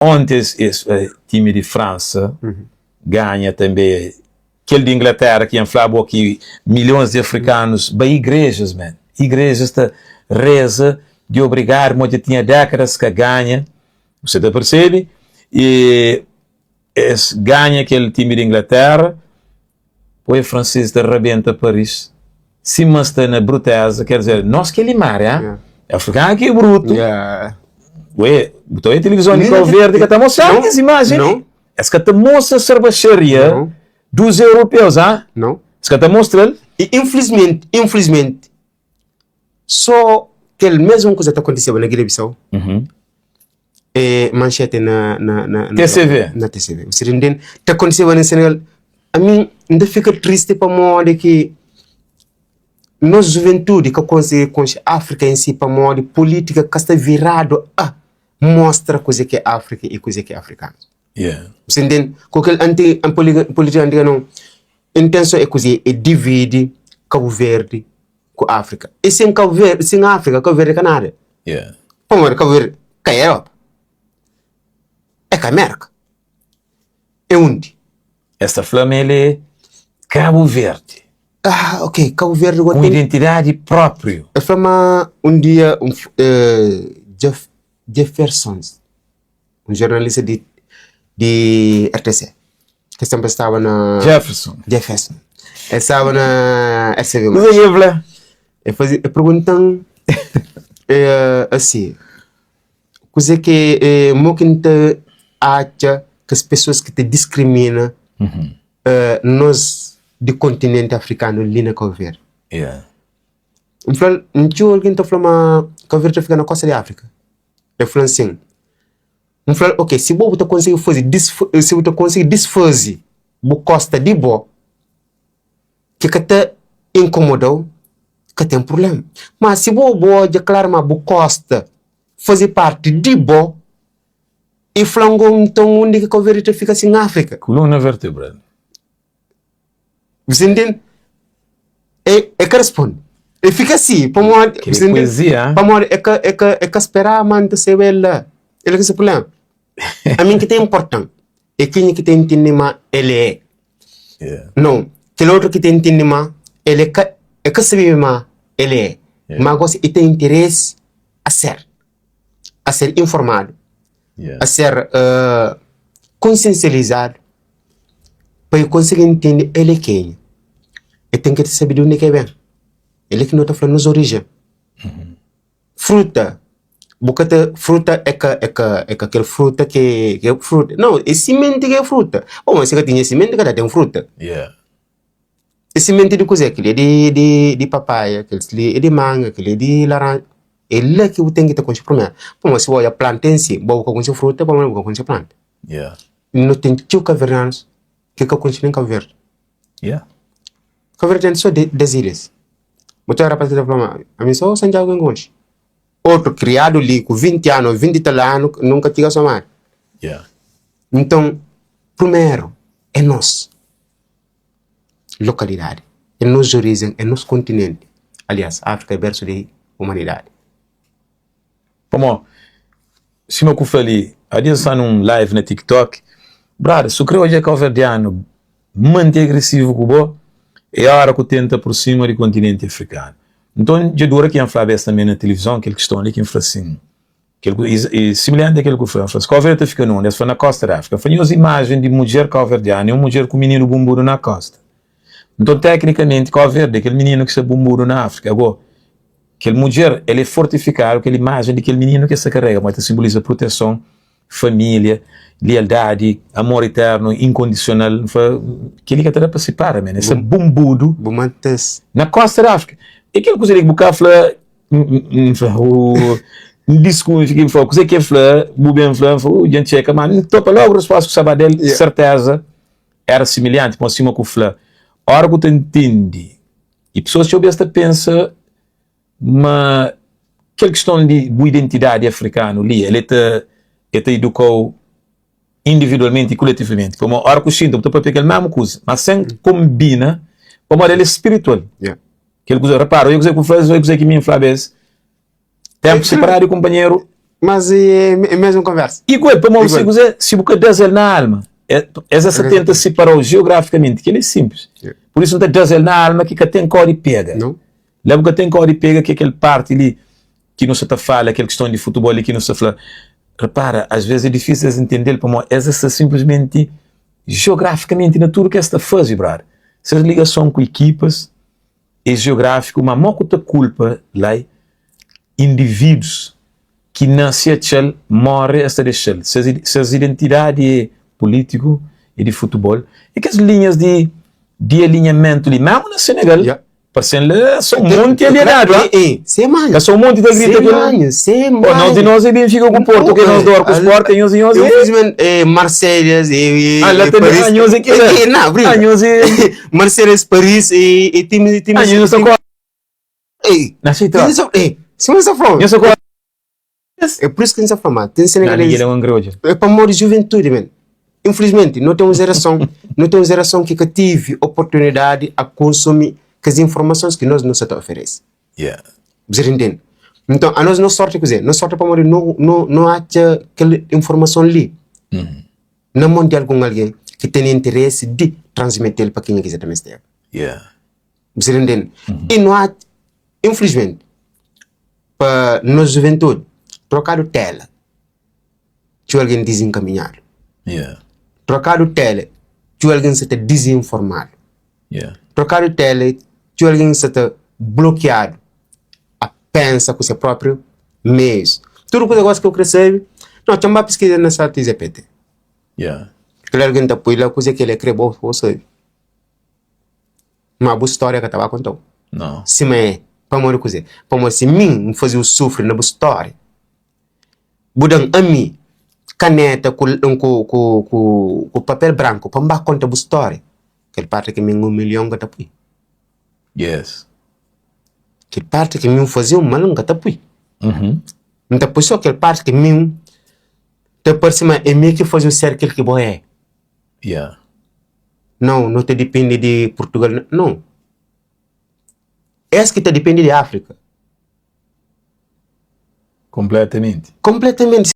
ontem esse time de França ganha também. Aquele de Inglaterra que inflava aqui milhões de africanos, bem igrejas, man. Igrejas te reza de obrigar, onde tinha décadas que ganha, você percebe? E ganha aquele time de Inglaterra, depois o francês te arrebenta Paris, se mostra na bruteza, quer dizer, nós que limar, africano aqui é bruto. Ué, botou a televisão de Cabo Verde que está mostrando as imagens. Não. Essa que está mostrando a cervejaria dos europeus, Não. Essa que está mostrando. E infelizmente, só aquela mesma coisa está acontecendo na Guiné-Bissau. É manchete na TCV. Na TCV. Você entende? Está acontecendo no Senegal. A mim, ainda fica triste para mim de que nossa juventude que consegue com a África em si, para mim, de política que está virado a mostra coisa que é África e coisa que é africano. Você entende? Qualquer política antiga não. A intenção é coisa é dividir Cabo Verde com a África. E sem Cabo Verde, sem África, Cabo Verde é nada. Como Cabo Verde, que é Europa. É que a América. É onde? Essa flama é Cabo Verde. Ok. Cabo Verde com identidade própria. A flama dia Jefferson, jornalista de RTC, que sempre estava na Jefferson. Ele estava na RCV. Eu perguntam assim, coisa que muito acha que as pessoas que te discriminam nós do continente africano ali na Cabo Verde. Então, alguém está falando que Cabo Verde fica na costa de África. Eu falo assim, ok, se você conseguir fazer, se você conseguir desfazer a costa de bo, que te incomodou, que tem problema. Mas se você declarar uma costa fazer parte de bo, e flango então onde que Cabo Verde fica assim na África? Coluna vertebral. Você entende? É que responde. E fica assim, para moi, você poesia, para moi é que esperar manter se ela. Ele que se problema. A mim que tem importante é quem que tem entendimento ele é. Não, aquele outro que tem entendimento ele é que sabe mais ele é. Mas você tem interesse a ser informado, a ser consciencializado para conseguir entender ele quem. E tem que saber de onde que vem. Ele que não está falando nas origens. Fruta. Fruta é aquela fruta que é fruta. Não, é semente que é fruta. Mas se tem semente que tem fruta. É semente de coisa, aquele de papaya, aquele de manga, aquele de laranja. É lá que eu tenho que ter com primeiro. Mas se eu planta em si, vou com fruta, vou com planta. Não tem tio cavernanos que continua em Cabo Verde. Cabo Verde é só desílias. Muito era para ter falado, a mim só Santiago Engonche. Outro criado ali com 20 anos, 20 anos, nunca tinha somado. Então, primeiro, é nós. Localidade. É nossa origem, é nosso continente. Aliás, África é berço de humanidade. Como, se eu falei, a dia está num live na TikTok, brother, se eu creio hoje é calverdiano, manter agressivo com o bo, é a hora que tenta por cima do continente africano. Então, de dura que eu falava também na televisão, aquele que estão ali que eu falo assim, e semelhante àquele que eu falo, Cabo Verde fica onde? Eles na costa da África. Foi as imagens de mulher calverdiana e uma mulher com menino bumburo na costa. Então, tecnicamente, Cabo Verde, aquele menino que se bumburo na África, agora, aquele mulher, ele é fortificado, aquela imagem de aquele menino que se carrega, mas simboliza proteção, família, lealdade, amor eterno, incondicional, aquele que até para se parar, esse bumbudo na costa da África. E aquele coisa que o fala, o discurso que fala, coisa que fala, o bem fala, o gente checa, mas topa logo o espaço que sabe dele, certeza, era semelhante, por cima que o fala. A hora que tu entende, e pessoas que ouvem pensa, mas aquela questão de identidade africana ali, ele te educou individualmente e coletivamente. Como a hora que eu sinto, eu pegar a mesma coisa, mas sem combina, como ele é espiritual. Aquela coisa, repara, eu sei que me infla tempo separado, companheiro, Mas é a mesma conversa. Igual, para você dizer, se você dizer na alma, essa tenta separar geograficamente, que ele é simples. Por isso não está dizer na alma que tem cor e pega. Não? Lembra que tem cor e pega, que é aquele parte ali que não se está fala, aquela questão de futebol ali que não se fala. Repara, às vezes é difícil de entender, para essa simplesmente geograficamente na tudo que esta faz, brother. Se as ligações com equipas é geográfico, mas não tem culpa lá indivíduos que nascem a morrem esta deixar. Se as identidades é político e de futebol, e que as linhas de alinhamento ali, mesmo no Senegal, parecendo são um monte alienado, Sem manho. são um monte de grita que sem manho. Nós de nós identifica com o Porto, que nós dormimos com o Sport, e nós infelizmente, Marselhas e Paris. Não, brinca. Marselhas, Paris e time... Nós só nasci trás. Se você for... É por isso que a gente está falando. Tem senegalês. É para amor de juventude, man. Infelizmente, não tem uma geração que tive oportunidade a consumir as informações que nós nos oferecemos. Você entende? Então, a nós não sorte, quer dizer, não sorte para amor não acha aquela informação ali. Não mundial com alguém que tem interesse de transmitir para quem quiser também esteja. Você entende? E não há, infelizmente, para nós juventude, trocar o tela, tinha alguém desencaminhado. Trocar o tela, tinha alguém se desinformado. Trocar o tela, tinha alguém se bloqueado a pensar com seu próprio mês. Tudo que eu gosto que eu cresci, não, tinha uma pesquisa nessa TZPT. Aquele alguém está por lá, coisa que ele é bom, você. Uma boa história que eu estava contando. Não. Se me para morrer coisa, para morrer se mim fazer o sofrer na boa história. Budang ami caneta com papel branco para me conta a história. Aquele parte que me 1 milhão que tá pui. Aquele parte que me fazia mal que tá pui. Então por isso aquele parte que me te percebe é meio que faz o cerco que boa é. Não te depende de Portugal, não. Esse que te depende de África. Completamente. Completamente.